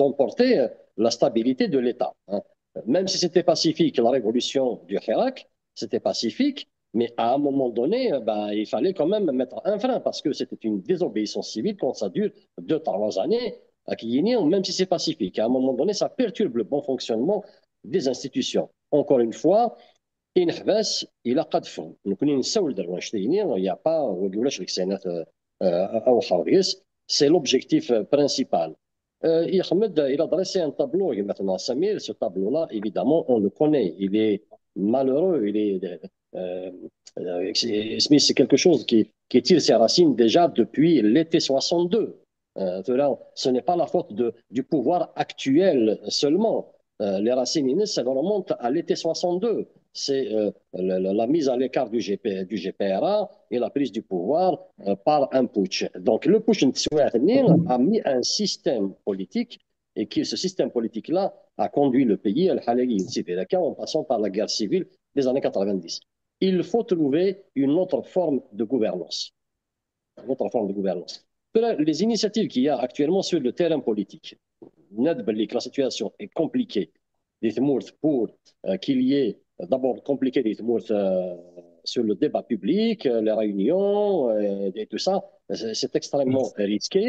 [SPEAKER 3] d'emporter la stabilité de l'État. Hein. Même si c'était pacifique, la révolution du Hirak, c'était pacifique, mais à un moment donné, il fallait quand même mettre un frein parce que c'était une désobéissance civile quand ça dure 2 3 années à Kiyini, même si c'est pacifique. À un moment donné, ça perturbe le bon fonctionnement des institutions. Encore une fois, ينحبس الى قذفهم نكوني نساول درواشتيني يا با وقولاش لك سينات او حوريس سي لوبجيكتيف برينسيبال Ahmed, il a dressé un tableau, et maintenant Samir, ce tableau-là, évidemment, on le connaît. Il est malheureux, c'est quelque chose qui tire ses racines déjà depuis l'été 62. Ce n'est pas la faute du pouvoir actuel seulement. Les racines, ça remonte à l'été 62. C'est la mise à l'écart du GPRA et la prise du pouvoir par un putsch. Donc le putsch a mis un système politique et ce système politique-là a conduit le pays à en passant par la guerre civile des années 90. Il faut trouver une autre forme de gouvernance. Une autre forme de gouvernance. Les initiatives qu'il y a actuellement sur le terrain politique, la situation est compliquée pour qu'il y ait d'abord compliqué sur le débat public, les réunions et tout ça. C'est extrêmement risqué.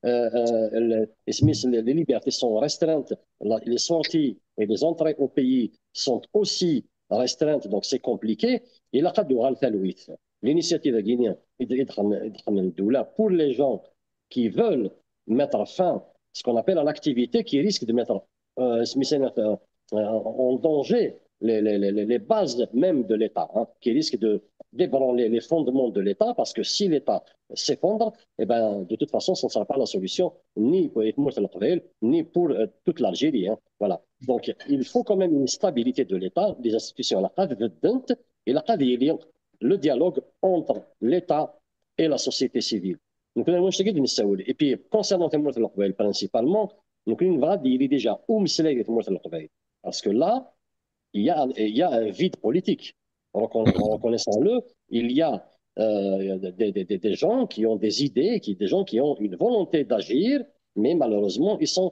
[SPEAKER 3] Les libertés sont restreintes, les sorties et les entrées au pays sont aussi restreintes, donc c'est compliqué. Et la l'initiative guinéenne pour les gens qui veulent mettre fin à ce qu'on appelle à l'activité qui risque de mettre en danger les bases même de l'État, hein, qui risquent de débranler les fondements de l'État, parce que si l'État s'effondre, eh ben, de toute façon, ce ne sera pas la solution, ni pour ni pour toute l'Algérie. Hein, voilà. Donc, il faut quand même une stabilité de l'État, des institutions, et le dialogue entre l'État et la société civile. Donc, et puis, concernant principalement, donc, il est déjà où parce que là, il y a un vide politique. Reconnaissons-le, il y a des gens qui ont des idées, des gens qui ont une volonté d'agir, mais malheureusement, ils sont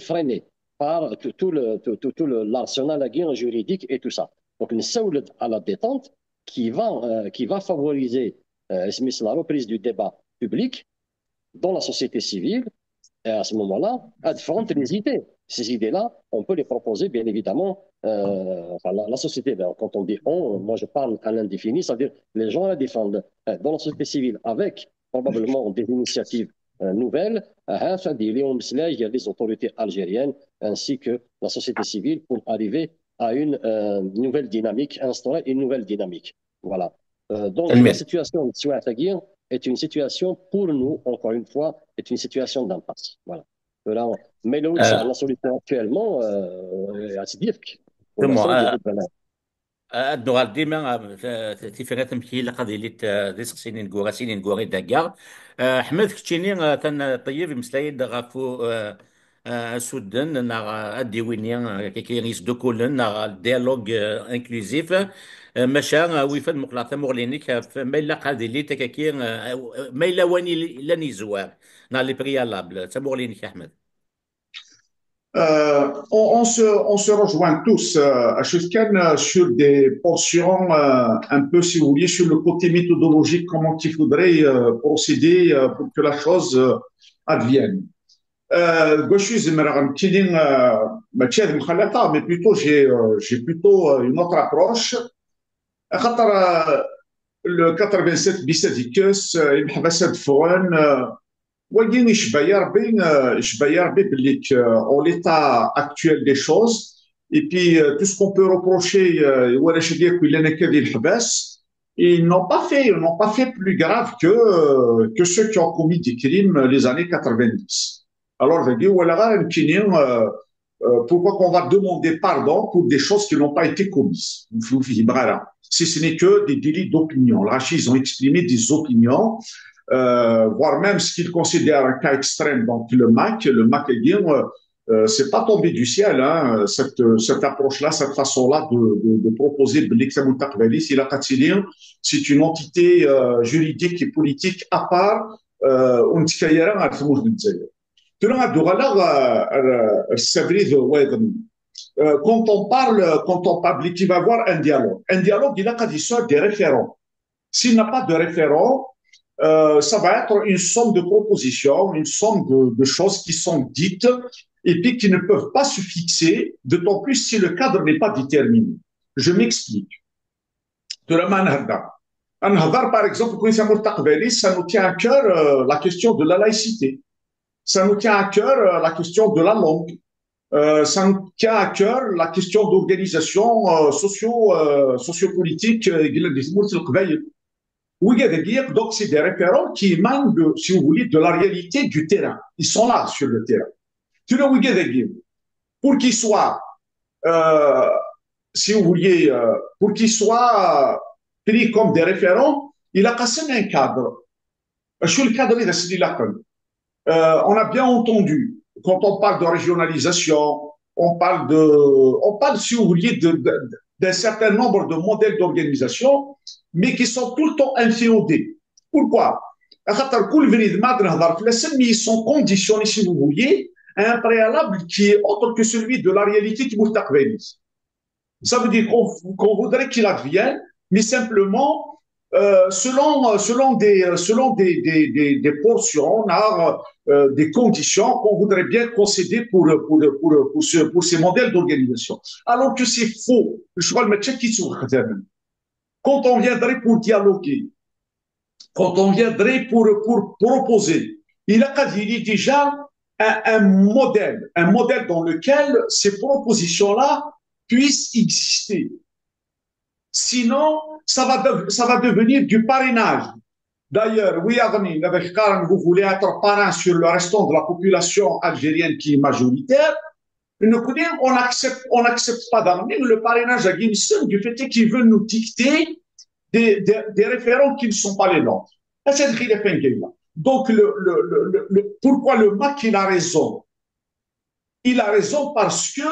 [SPEAKER 3] freinés par l'arsenal juridique et tout ça. Donc, une seule à la détente qui va favoriser la reprise du débat public dans la société civile. Et à ce moment-là, à différentes les idées. Ces idées-là, on peut les proposer, bien évidemment, la société. Quand on dit on, moi je parle à l'indéfini, c'est-à-dire les gens la défendent dans la société civile avec probablement des initiatives nouvelles. Il y a les autorités algériennes ainsi que la société civile pour arriver à une nouvelle dynamique, instaurer une nouvelle dynamique. Voilà. Donc la situation de Souattagir est une situation pour nous, encore une fois, est une situation d'impasse. Voilà. Mais la solution actuellement, c'est dire que pour l'instant, il y a des
[SPEAKER 1] الدوغال ديما تيفيغات مكي لقضي لي ديسق سينين كورا سينين كوري داكار حمد كتشيني كان طيب مسلايد غافو سودن نا الديوينيا كي ريس دو كولن نا ديالوج انكلوزيف ماشا ويفاد مقلاطه مغلينيك ما الا قادي لي تكاكي ما الا واني لاني زوار نا لي بريالابل تمغلينيك احمد
[SPEAKER 4] On se rejoint tous à Shuskan sur des portions un peu, si vous voulez, sur le côté méthodologique, comment il faudrait procéder pour que la chose advienne. Mais plutôt j'ai plutôt une autre approche. Le 87 bisadicus, il m'a وين يشبه ربي en l'état actuel des choses et puis tout ce qu'on peut reprocher ولا شي ديال كلنا كذي الحباس ils n'ont pas fait plus grave que ceux qui ont commis des crimes les années 90. Alors je dis voilà pourquoi qu'on va demander pardon pour des choses qui n'ont pas été commises si ce n'est que des délits d'opinion. Ils ont exprimé des opinions voire même ce qu'ils considèrent un cas extrême. Donc le MAC est bien, c'est pas tombé du ciel, hein, cette approche-là, cette façon-là de proposer l'examen Takbalis, c'est une entité juridique et politique à part. Quand on parle qu'il va y avoir un dialogue, il a qu'à dire des référents. S'il n'a pas de référent, ça va être une somme de propositions, une somme de choses qui sont dites et puis qui ne peuvent pas se fixer, d'autant plus si le cadre n'est pas déterminé. Je m'explique. Par exemple, ça nous tient à cœur la question de la laïcité. Ça nous tient à cœur la question de la langue. Ça nous tient à cœur la question d'organisation sociopolitique. Oui, donc c'est des référents qui émanent, si vous voulez, de la réalité du terrain. Ils sont là sur le terrain. Pour qu'ils soient, si vous voulez, pour qu'ils soient pris comme des référents, il a cassé un cadre. Sur le cadre, on a bien entendu, quand on parle de régionalisation, on parle, si vous voulez, d'un certain nombre de modèles d'organisation, mais qui sont tout le temps inféodés. Pourquoi? Ils sont conditionnés, si vous voulez, à un préalable qui est autre que celui de la réalité qui vous t'accueille. Ça veut dire qu'on voudrait qu'il advienne, mais simplement selon des portions, des conditions qu'on voudrait bien concéder pour ces modèles d'organisation. Alors que c'est faux. Quand on viendrait pour dialoguer, quand on viendrait pour proposer, il a déjà un modèle dans lequel ces propositions-là puissent exister. Sinon, ça va devenir du parrainage. D'ailleurs, oui, vous voulez être parrain sur le restant de la population algérienne qui est majoritaire. On n'accepte pas d'amener le parrainage à Guinée du fait qu'ils veulent nous dicter des référents qui ne sont pas les nôtres. Donc, pourquoi le MAC, il a raison? Il a raison parce que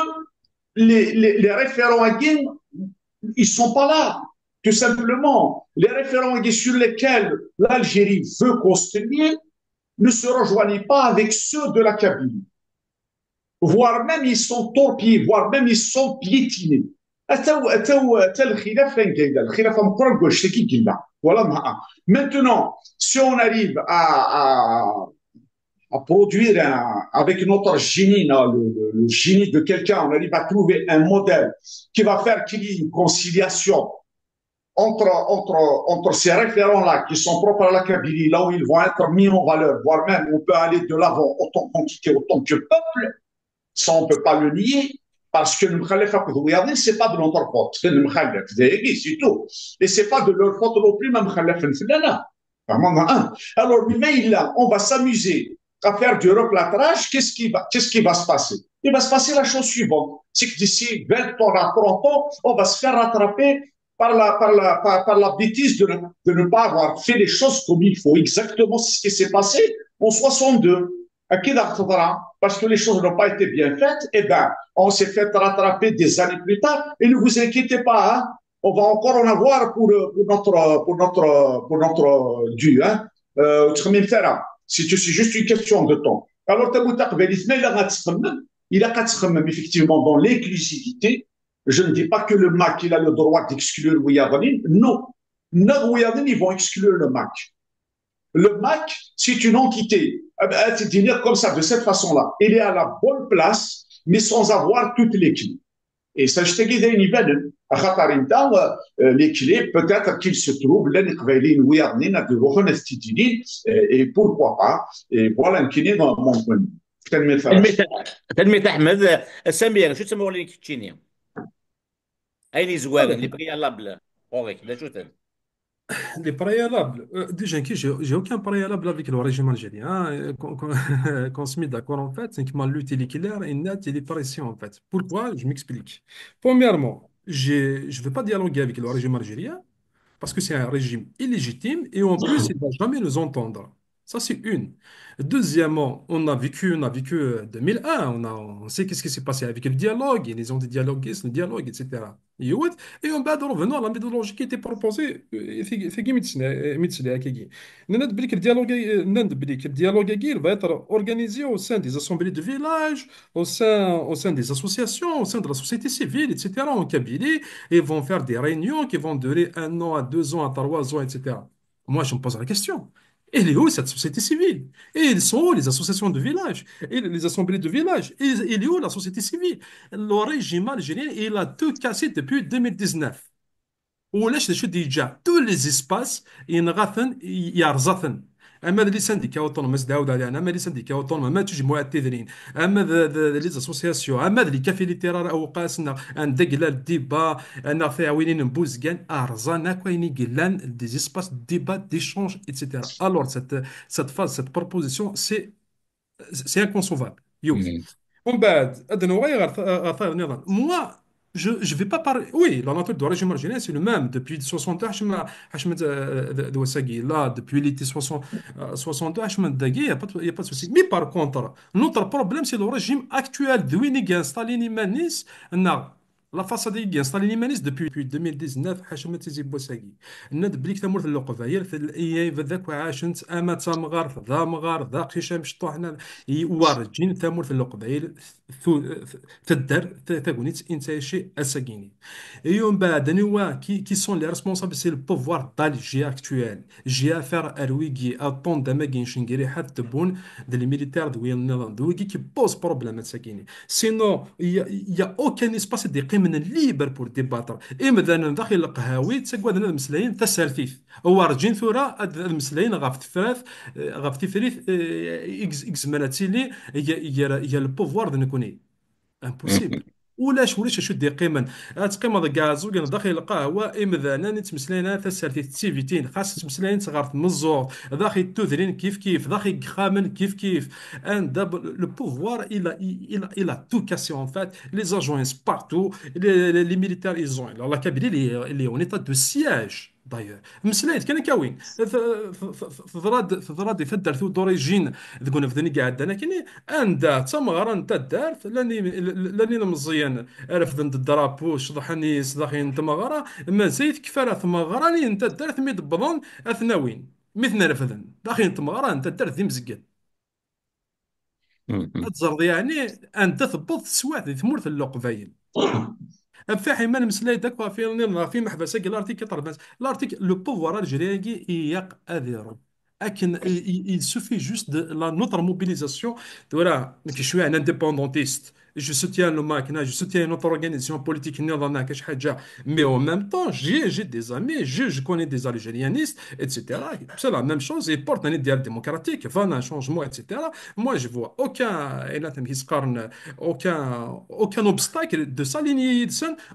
[SPEAKER 4] les référents agués, ils sont pas là. Tout simplement, les référents agués sur lesquels l'Algérie veut construire ne se rejoignent pas avec ceux de la Kabylie, voire même ils sont torpillés, voire même ils sont piétinés. Maintenant, si on arrive à produire avec notre génie, le génie de quelqu'un, on arrive à trouver un modèle qui va faire qu'il y ait une conciliation entre ces référents-là qui sont propres à la Kabylie, là où ils vont être mis en valeur, voire même on peut aller de l'avant autant quantité, autant que peuple, ça on ne peut pas le nier, parce que le Mkhalef Akhdouyané, ce n'est pas de notre faute, c'est le Mkhalef, c'est tout. Et ce n'est pas de leur faute non plus, même Mkhalef Nflana. Alors, mais là, on va s'amuser à faire du replâtrage, qu'est-ce qui va se passer? Il va se passer la chose suivante, c'est que d'ici 20 ans à 30 ans, on va se faire rattraper par la bêtise de ne pas avoir fait les choses comme il faut. Exactement ce qui s'est passé en 62. Parce que les choses n'ont pas été bien faites, eh ben, on s'est fait rattraper des années plus tard. Et ne vous inquiétez pas, hein, on va encore en avoir pour notre dû. Hein. C'est juste une question de temps. Alors, il a effectivement dans l'inclusivité. Je ne dis pas que le MAC il a le droit d'exclure Ouyadanine. Non. Non, Ouyadanine, ils vont exclure le MAC. Le MAC, c'est une entité, c'est-à-dire comme ça, de cette façon-là. Il est à la bonne place, mais sans avoir toutes les clés. Et ça, je te dis, les clés, peut-être qu'ils se trouvent, et pourquoi pas. Et voilà, qui est dans mon point de vue.
[SPEAKER 1] تلميذ احمد سمير شو تسموا لي كيتشينيا اي لي زوارن
[SPEAKER 5] Alors,
[SPEAKER 1] اللي بريالابل اوغيك لا شو تن
[SPEAKER 5] les préalables, déjà, j'ai aucun préalable avec le régime algérien, hein. Qu'on se met d'accord, en fait, c'est que ma lutte est claire et nette et les pressions, en fait. Pourquoi? Je m'explique. Premièrement, je ne veux pas dialoguer avec le régime algérien parce que c'est un régime illégitime et en plus, il ne va jamais nous entendre. Ça, c'est une. Deuxièmement, on a vécu 2001, on sait qu'est-ce qui s'est passé avec le dialogue, et les anti-dialoguistes, le dialogue, etc. Et on va revenir à la méthodologie qui était proposée. Le dialogue il va être organisé au sein des assemblées de village, au sein des associations, au sein de la société civile, etc., en Kabylie, et vont faire des réunions qui vont durer 1 an, à 2 ans, à 3 ans, etc. Moi, je me pose la question. Elle est où cette société civile? Et ils sont où les associations de village? Et les assemblées de village? Et il est où la société civile? Le régime algérien, il a tout cassé depuis 2019. ولاش شو ديجا tous les espaces ينغثن يرزثن. اما لي سانديكا اوتونوموس داود علينا، اما لي سانديكا اوتونوم، اما تجمع التدرين، اما لي اسوسياسيون، اما لي كافي ليترار او قاسنا ان دقلال ديبا انا في وينين بوزكان ارزانا كوين قلان دي اسباس ديبا ديشونج اتسيتيرا. الور cette phase cette proposition c'est inconcevable. Youth. Moi, je ne vais pas parler. Oui, la nature du régime algérien, c'est le même. Depuis 60 ans, là, depuis l'été 60 ans, il n'y a pas de souci. Mais par contre, notre problème, c'est le régime actuel de Winnigan, Staline, Manis. La façade est Staline Manis depuis 2019. حاشم تيزي بوساقي ند بليك تمر في القبائل في الايام ذاك وعاشنت اما تمغار ذا مغار ذا قشام شطوحنا يوارجين تمر في القبائل تدار تاغونيت انت شيء اساكيني. Et on va qui sont les responsables, c'est le pouvoir d'Alger actuel. J'ai affaire à Rouigi, à Ton Damagin Shingiri, Hatboun, des militaires de Wilnan, qui pose problème à Sakini. Sinon, il n'y a aucun espace de criminels libre pour débattre. Et maintenant, dans le Qahawi, c'est quoi de nos مسلين تسالفيف. أو أرجين ثورة المسلين غافت فراث غافت فريث إكس مناتيلي هي البوفوار de نكوني. امبوسيبل. ولاش شو دي قيمن تقيم كاع زوج داخل القهوه امذانا نتمسلينا تسالتي تيفيتين خاص تمسلين صغار مزور داخل تودرين كيف داخل خامن كيف ان داب لو بوفوار il a tout cassé en fait les agents partout les militaires ils ont la Kabylie elle est en état de siège داير مسلايت كان كاوين ثراد يفدر ثو دوريجين تقول فدني قاعد انا كني اندا تمغرا انت دارت لاني مزيان عرف ذن الدرابو شضحني صداحين تمغرا ما زيت كفاره تمغراني انت دارت ميد بضون اثناوين مثل رفذن داخل تمغرا انت دارت ذي مزقل تزرد يعني انت تبض سواث ثمورث اللقبايل فاحي ما نمسلاي داك في محبسه قال لارتيك طربان لارتيك لو بوفوار الجيرياني ياق اديرو لكن il suffit juste de la notre mobilisation voilà كي شويه انا indépendantiste je soutiens le MACNA je soutiens notre organisation politique نظامنا كاش حاجه mais en même temps j'ai des amis je connais des algérianistes etc c'est la même chose et porte un idéal démocratique فانا un changement etc moi je vois aucun aucun obstacle de s'aligner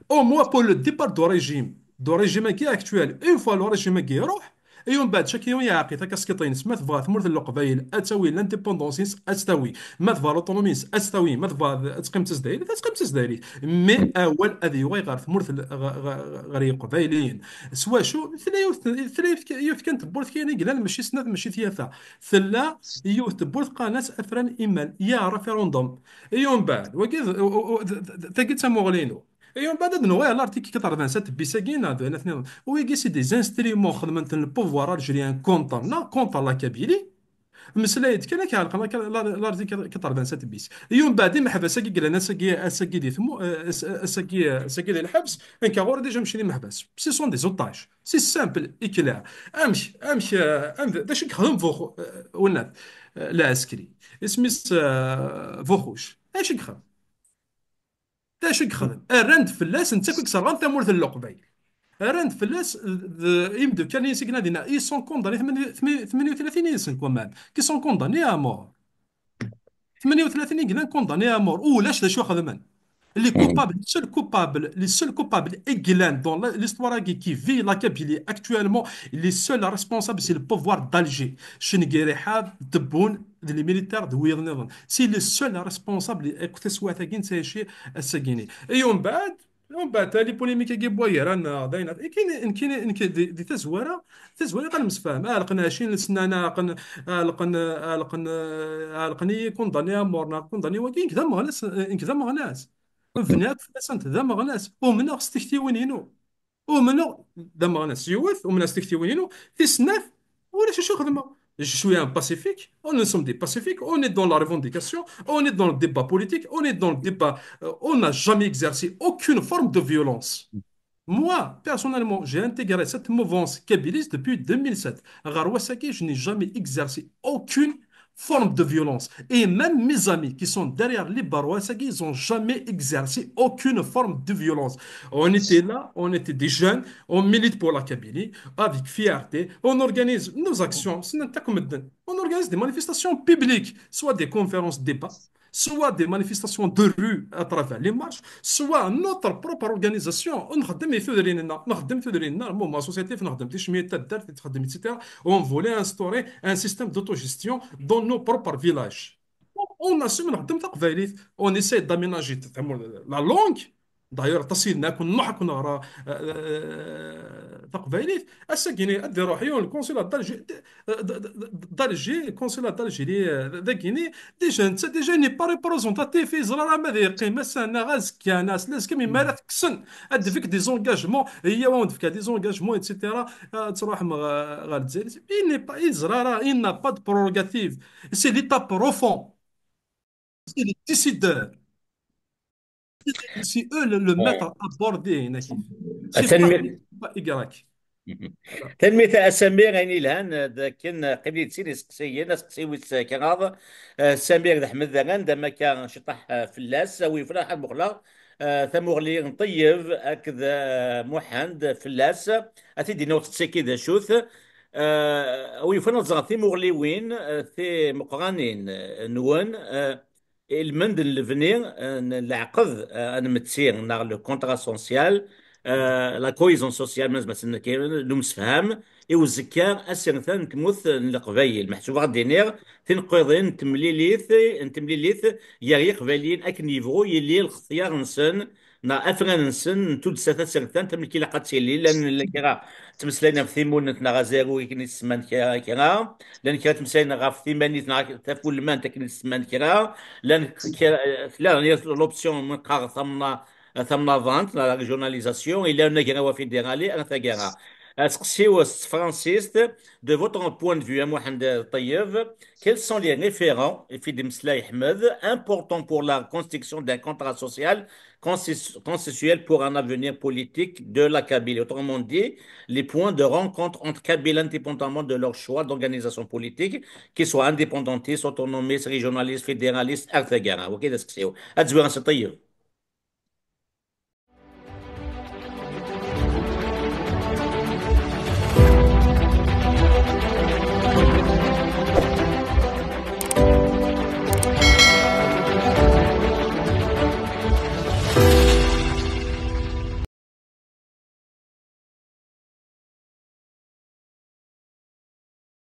[SPEAKER 5] au moins pour le départ du régime qui est actuel une fois le régime qui يروح يوم بعد شكي يوم يعقي تكاسكيطينس ما تبغى ثمرة القبائل اتساوي لانديبوندونسيس اتساوي ما تبغى لوطونوميس اتساوي ما تبغى تقيم تزدايري تقيم تزدايري مي اول اذي غير ثمرة غير قبائليين سوا شو ثلاث يوث كانت بورث كاين قلال ماشي سنات ماشي ثلاثة ثلا يوث بورث قناة افران ايمان يا ريفيروندوم يوم بعد وكيف تاكيت ساموغلينو ايون بعد نوير لارتيكل 87 بيساكين هذا الاثنين ويجي سي دي زانستريمون خدمت البوفوار الجيريان كونتر لا كابيلي مسلايد كان كيعلق لارتيكل 87 بيس يوم بعد ما حبس ساكي قال انا ساكي دي ثمو ساكي دي الحبس ان كاغور ديجا مشي لي محبس سي سون دي زوتاج سي سامبل اكلار امشي داش يخدم فوق ولات العسكري اسميس فوخوش اش يخدم اش يخدم الرند فلاس انت كيك صران تمورث اللقبي الرند فلاس يمدو كان يسكن هذينا اي سون كونداني 38 يسن كمان كي سون كونداني ا مور 38 يقولون كونداني ا مور ولاش ذا شو خدمان les seuls coupables églanés dans l'histoire qui vit la Kabylie actuellement, les seuls responsables, c'est le pouvoir d'Alger. Chenguerehad, Tebboune, les militaires de Ouirnevan. C'est les seuls responsables, écoutez, soit à c'est chez Sagini. Et on bat les polémiques qui boyent, رانا داينا كاين دي تزويره غنمسفاهم لقنا 20 سنه لقني كونداني مورنا كونداني ولكن كذا مغناس فنيات فلاسنت ذا مغناس ومنغ ستكتيوينينو ومنغ ذا مغناس يوث ومنغ ستكتيوينينو في سناف ولا شو خدمه شويه باسيفيك on nous sommes des pacifiques on est dans la revendication on est dans le débat politique on est dans le débat on n'a jamais exercé aucune forme de violence. Moi, personnellement, j'ai intégré cette mouvance kabiliste depuis 2007. À Rawasaki, je n'ai jamais exercé aucune forme de violence. Et même mes amis qui sont derrière les Barouassaki, ils n'ont jamais exercé aucune forme de violence. On était là, on était des jeunes, on milite pour la Kabylie avec fierté, on organise nos actions. On organise des manifestations publiques, soit des conférences débats, soit des manifestations de rue à travers les marches, soit notre propre organisation. On a mouvement associatif, on voulait instaurer un système d'autogestion dans nos propres villages. On assume on essaie d'aménager la langue. D'ailleurs, تصير كنا نضحك ونقرا تقبايليت الساكيني ادي روحي الكونسيلات دالجي الكونسيلات دالجيري ذاكيني ديجا انت ديجا ني با ريبريزونتاتيف في زرا ما ذي قيمه سنه غاز كاناس لاس كمي ما تكسن اد فيك دي زونغاجمون هي وند فيك دي زونغاجمون اتسيتيرا تروح غير الجزائر il n'est pas زرا il n'a pas de prérogative c'est l'état profond c'est les décideurs c'est eux le maître à border هنا كيف c'est pas Y. Voilà.
[SPEAKER 1] تنمية السمير يعني الهان كان قبيل سيري سقسيين سقسيويس كراض سمير أحمد ذغان دما كان شطح فلاس وي فلاح المغلا ثمغلي نطيب أكذا محند فلاس أتدي نوت تسكي ذا شوث وي فنزغ ثي مغليوين ثي مقرانين نون المند الفنير العقد انا متسير نار لو كونترا سوسيال لا كويزون سوسيال مثلا كاين المسفهام ايو الزكار اسيرثان تموث القبايل محسوب غا دينير تمليليث يا قبايلين اك نيفو يلي الاختيار نسن نا افغان نسن تود ساتا سرتان تملكي لقات لي لان كرا تمسلينا في ثيمون غازيرو يكني السمان كرا لان كرا تمسلينا غا في ثيمانيت تفول المان تكني السمان كرا لان لا هي لوبسيون من قار ثمنا فانت لا ريجوناليزاسيون الا نكرا فيدرالي انا ثاكرا اسقسيو فرانسيست de votre point de vue à Mohamed Taïev, quels sont les référents, et Fidim Slaï Ahmed, importants pour la construction d'un contrat social consensuel pour un avenir politique de la Kabylie? Autrement dit, les points de rencontre entre Kabyles indépendamment de leur choix d'organisation politique, qu'ils soient indépendantistes, autonomistes, régionalistes, fédéralistes, etc. Ok, c'est ce que c'est.